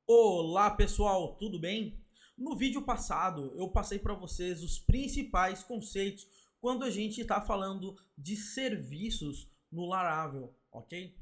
Olá pessoal, tudo bem? No vídeo passado eu passei para vocês os principais conceitos quando a gente está falando de serviços no Laravel, ok?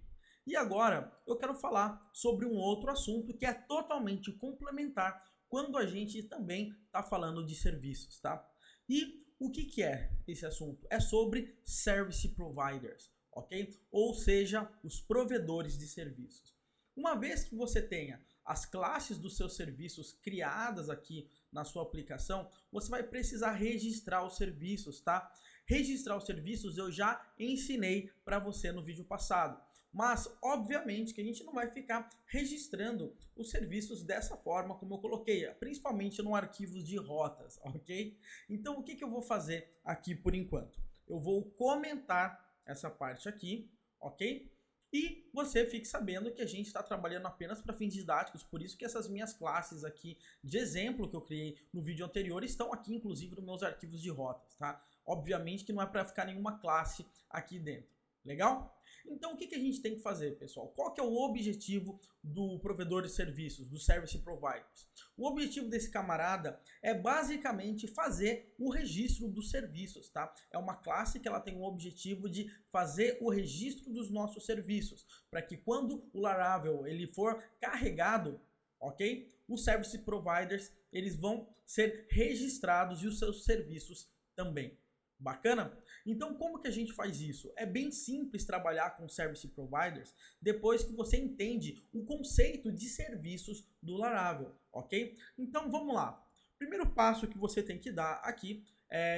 E agora eu quero falar sobre um outro assunto que é totalmente complementar quando a gente também está falando de serviços, tá? E o que é esse assunto? É sobre Service Providers, ok? Ou seja, os provedores de serviços. Uma vez que você tenha as classes dos seus serviços criadas aqui na sua aplicação, você vai precisar registrar os serviços, tá? Registrar os serviços eu já ensinei para você no vídeo passado. Mas, obviamente, que a gente não vai ficar registrando os serviços dessa forma como eu coloquei, principalmente no arquivo de rotas, ok? Então, o que eu vou fazer aqui por enquanto? Eu vou comentar essa parte aqui, ok? E você fique sabendo que a gente está trabalhando apenas para fins didáticos, por isso que essas minhas classes aqui de exemplo que eu criei no vídeo anterior estão aqui, inclusive, nos meus arquivos de rotas, tá? Obviamente que não é para ficar nenhuma classe aqui dentro. Legal? Então, o que a gente tem que fazer, pessoal? Qual que é o objetivo do provedor de serviços, do Service Providers? O objetivo desse camarada é basicamente fazer o registro dos serviços, tá? É uma classe que ela tem o objetivo de fazer o registro dos nossos serviços, para que quando o Laravel ele for carregado, ok? Os Service Providers eles vão ser registrados e os seus serviços também. Bacana? Então, como que a gente faz isso? É bem simples trabalhar com Service Providers depois que você entende o conceito de serviços do Laravel, ok? Então, vamos lá. Primeiro passo que você tem que dar aqui,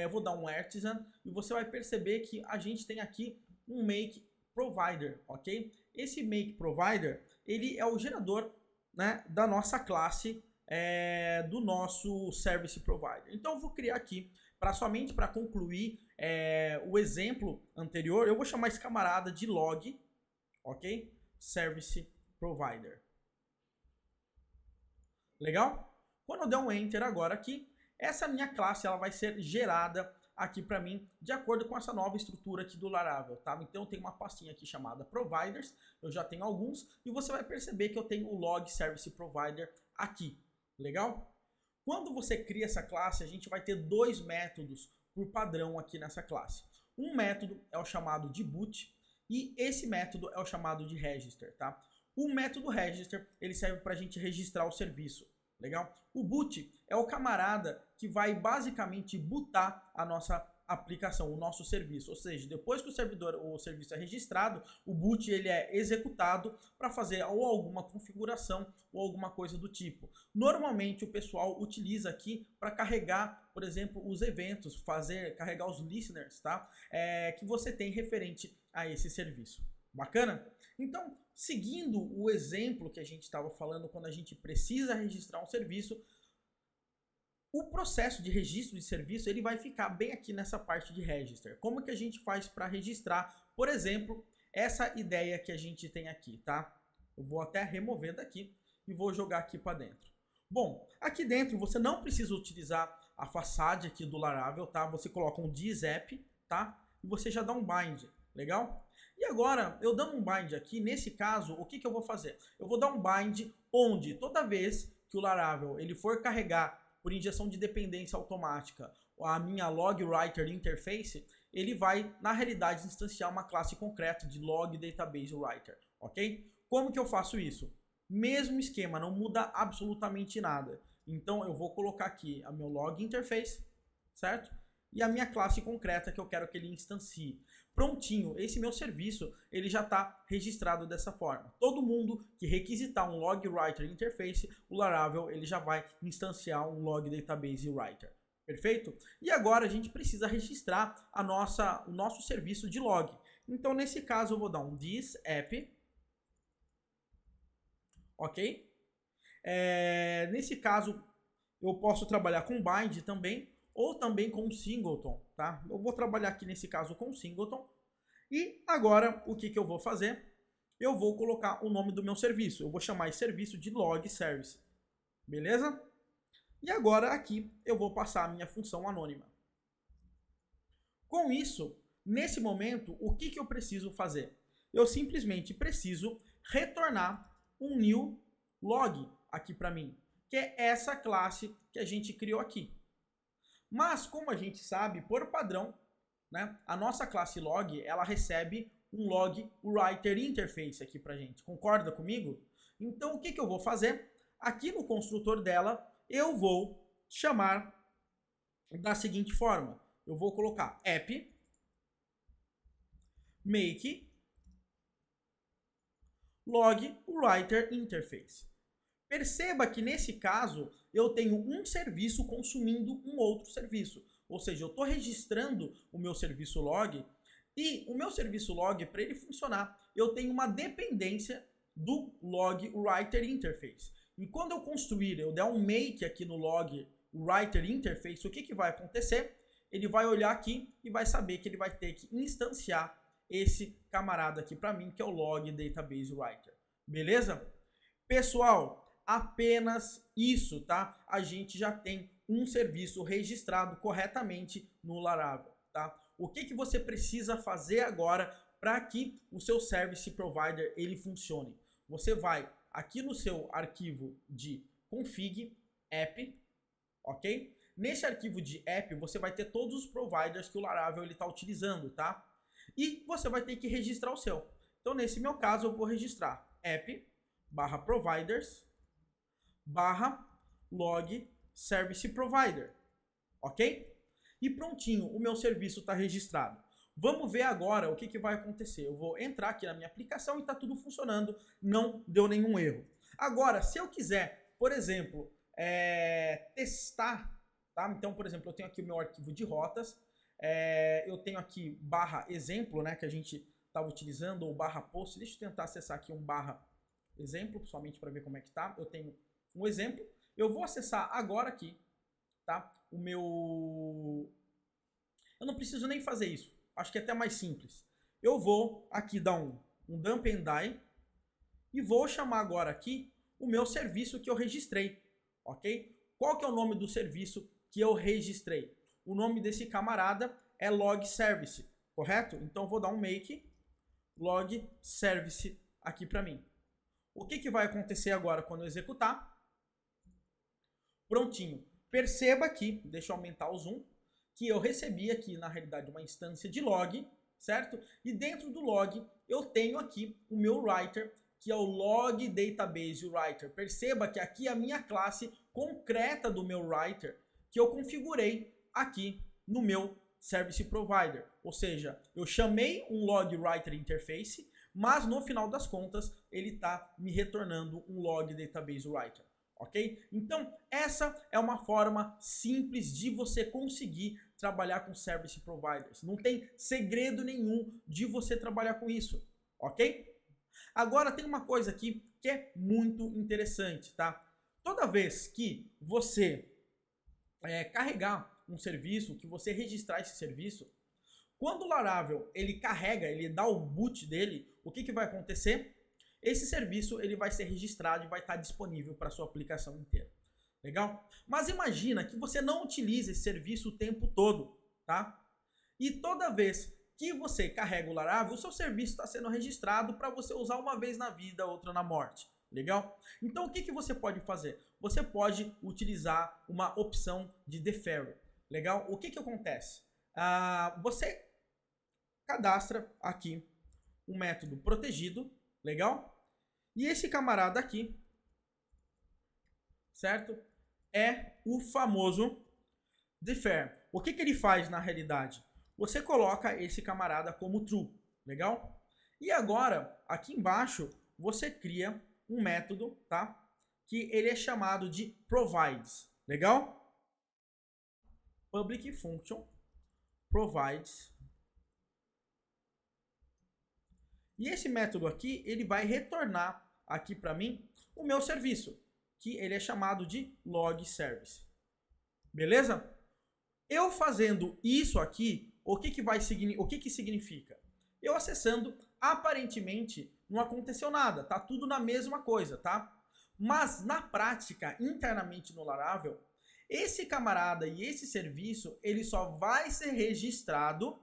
eu vou dar um artisan e você vai perceber que a gente tem aqui um make provider, ok? Esse make provider, ele é o gerador, né, da nossa classe, do nosso Service Provider. Então, eu vou criar aqui somente para concluir o exemplo anterior, eu vou chamar esse camarada de log, ok? Service Provider. Legal? Quando eu der um Enter agora aqui, essa minha classe ela vai ser gerada aqui para mim de acordo com essa nova estrutura aqui do Laravel, tá? Então eu tenho uma pastinha aqui chamada Providers, eu já tenho alguns, e você vai perceber que eu tenho o log Service Provider aqui. Legal? Quando você cria essa classe, a gente vai ter dois métodos por padrão aqui nessa classe. Um método é o chamado de boot e esse método é o chamado de register, tá? O método register, ele serve para a gente registrar o serviço, legal? O boot é o camarada que vai basicamente bootar a nossa aplicação, o nosso serviço, ou seja, depois que o serviço é registrado, o boot ele é executado para fazer ou alguma configuração ou alguma coisa do tipo. Normalmente o pessoal utiliza aqui para carregar, por exemplo, os eventos, carregar os listeners, tá? Que você tem referente a esse serviço. Bacana? Então, seguindo o exemplo que a gente estava falando quando a gente precisa registrar um serviço, o processo de registro de serviço ele vai ficar bem aqui nessa parte de register. Como que a gente faz para registrar, por exemplo, essa ideia que a gente tem aqui, tá? Eu vou até remover daqui e vou jogar aqui para dentro. Bom, aqui dentro você não precisa utilizar a façade aqui do Laravel, tá? Você coloca um disapp, tá? E você já dá um bind, legal? E agora, eu dando um bind aqui, nesse caso, o que eu vou fazer? Eu vou dar um bind onde toda vez que o Laravel ele for carregar por injeção de dependência automática a minha log writer interface, ele vai, na realidade, instanciar uma classe concreta de log database writer, ok? Como que eu faço isso? Mesmo esquema, não muda absolutamente nada. Então, eu vou colocar aqui a meu log interface, certo? E a minha classe concreta que eu quero que ele instancie. Prontinho, esse meu serviço ele já está registrado dessa forma. Todo mundo que requisitar um log writer interface, o Laravel ele já vai instanciar um log database writer. Perfeito? E agora a gente precisa registrar o nosso serviço de log. Então, nesse caso, eu vou dar um this app. Ok? Nesse caso, eu posso trabalhar com bind também, ou também com singleton, tá? Eu vou trabalhar aqui nesse caso com singleton. E agora, o que eu vou fazer? Eu vou colocar o nome do meu serviço. Eu vou chamar esse serviço de log service. Beleza? E agora aqui eu vou passar a minha função anônima. Com isso, nesse momento, o que eu preciso fazer? Eu simplesmente preciso retornar um new log aqui para mim, que é essa classe que a gente criou aqui. Mas como a gente sabe, por padrão, né, a nossa classe log, ela recebe um log writer interface aqui pra gente. Concorda comigo? Então o que eu vou fazer? Aqui no construtor dela, eu vou chamar da seguinte forma. Eu vou colocar app make log writer interface. Perceba que nesse caso eu tenho um serviço consumindo um outro serviço. Ou seja, eu estou registrando o meu serviço log e o meu serviço log, para ele funcionar, eu tenho uma dependência do log writer interface. E quando eu construir, eu der um make aqui no log writer interface, o que vai acontecer? Ele vai olhar aqui e vai saber que ele vai ter que instanciar esse camarada aqui para mim, que é o log database writer. Beleza? Pessoal, apenas isso, tá? A gente já tem um serviço registrado corretamente no Laravel, tá? O que você precisa fazer agora para que o seu service provider ele funcione? Você vai aqui no seu arquivo de config app, ok? Nesse arquivo de app você vai ter todos os providers que o Laravel ele está utilizando, tá? E você vai ter que registrar o seu. Então nesse meu caso eu vou registrar app/providers /log service provider, ok? E prontinho, o meu serviço está registrado. Vamos ver agora o que vai acontecer. Eu vou entrar aqui na minha aplicação e está tudo funcionando, não deu nenhum erro. Agora, se eu quiser, por exemplo, testar, tá? Então, por exemplo, eu tenho aqui o meu arquivo de rotas, eu tenho aqui /exemplo, né, que a gente estava utilizando, ou /post. Deixa eu tentar acessar aqui um /exemplo, somente para ver como é que tá. Eu tenho um exemplo. Eu vou acessar agora aqui, tá? O meu... Eu não preciso nem fazer isso. Acho que é até mais simples. Eu vou aqui dar um dump and die e vou chamar agora aqui o meu serviço que eu registrei, ok? Qual que é o nome do serviço que eu registrei? O nome desse camarada é log service, correto? Então eu vou dar um make log service aqui para mim. O que vai acontecer agora quando eu executar? Prontinho. Perceba aqui, deixa eu aumentar o zoom, que eu recebi aqui, na realidade, uma instância de log, certo? E dentro do log, eu tenho aqui o meu writer, que é o log database writer. Perceba que aqui é a minha classe concreta do meu writer, que eu configurei aqui no meu service provider. Ou seja, eu chamei um log writer interface, mas no final das contas, ele está me retornando um log database writer. Ok? Então, essa é uma forma simples de você conseguir trabalhar com service providers. Não tem segredo nenhum de você trabalhar com isso, ok? Agora, tem uma coisa aqui que é muito interessante, tá? Toda vez que você carregar um serviço, que você registrar esse serviço, quando o Laravel ele carrega, ele dá o boot dele, o que vai acontecer? Esse serviço ele vai ser registrado e vai estar disponível para a sua aplicação inteira. Legal? Mas imagina que você não utiliza esse serviço o tempo todo, tá? E toda vez que você carrega o Laravel, o seu serviço está sendo registrado para você usar uma vez na vida, outra na morte. Legal? Então o que você pode fazer? Você pode utilizar uma opção de deferral. Legal? O que acontece? Você cadastra aqui um método protegido, legal? E esse camarada aqui, certo? É o famoso defer. O que ele faz na realidade? Você coloca esse camarada como true, legal? E agora, aqui embaixo, você cria um método, tá? Que ele é chamado de provides, legal? Public function provides. E esse método aqui, ele vai retornar aqui para mim o meu serviço, que ele é chamado de log service. Beleza? Eu fazendo isso aqui, o que significa? Eu acessando, aparentemente não aconteceu nada, tá tudo na mesma coisa, tá? Mas na prática, internamente no Laravel, esse camarada e esse serviço, ele só vai ser registrado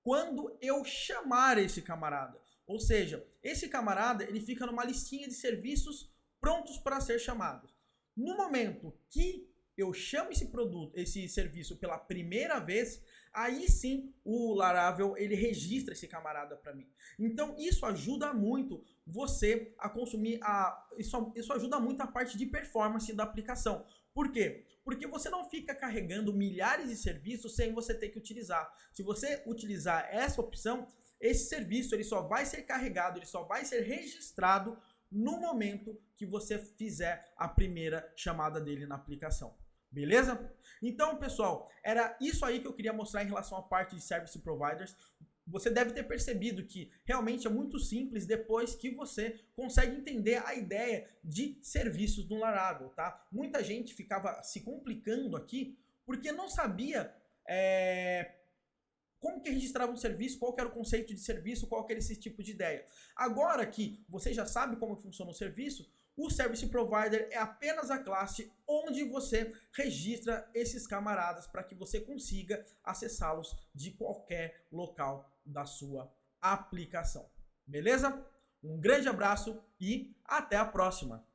quando eu chamar esse camarada. Ou seja, esse camarada ele fica numa listinha de serviços prontos para ser chamados. No momento que eu chamo esse produto, esse serviço pela primeira vez, aí sim o Laravel ele registra esse camarada para mim. Então isso ajuda muito você a consumir isso ajuda muito a parte de performance da aplicação. Por quê? Porque você não fica carregando milhares de serviços sem você ter que utilizar. Se você utilizar essa opção, esse serviço ele só vai ser carregado, ele só vai ser registrado no momento que você fizer a primeira chamada dele na aplicação. Beleza? Então, pessoal, era isso aí que eu queria mostrar em relação à parte de Service Providers. Você deve ter percebido que realmente é muito simples depois que você consegue entender a ideia de serviços no Laravel, tá? Muita gente ficava se complicando aqui porque não sabia como que registrava um serviço, qual que era o conceito de serviço, qual que era esse tipo de ideia. Agora que você já sabe como funciona o serviço, o Service Provider é apenas a classe onde você registra esses camaradas para que você consiga acessá-los de qualquer local da sua aplicação. Beleza? Um grande abraço e até a próxima!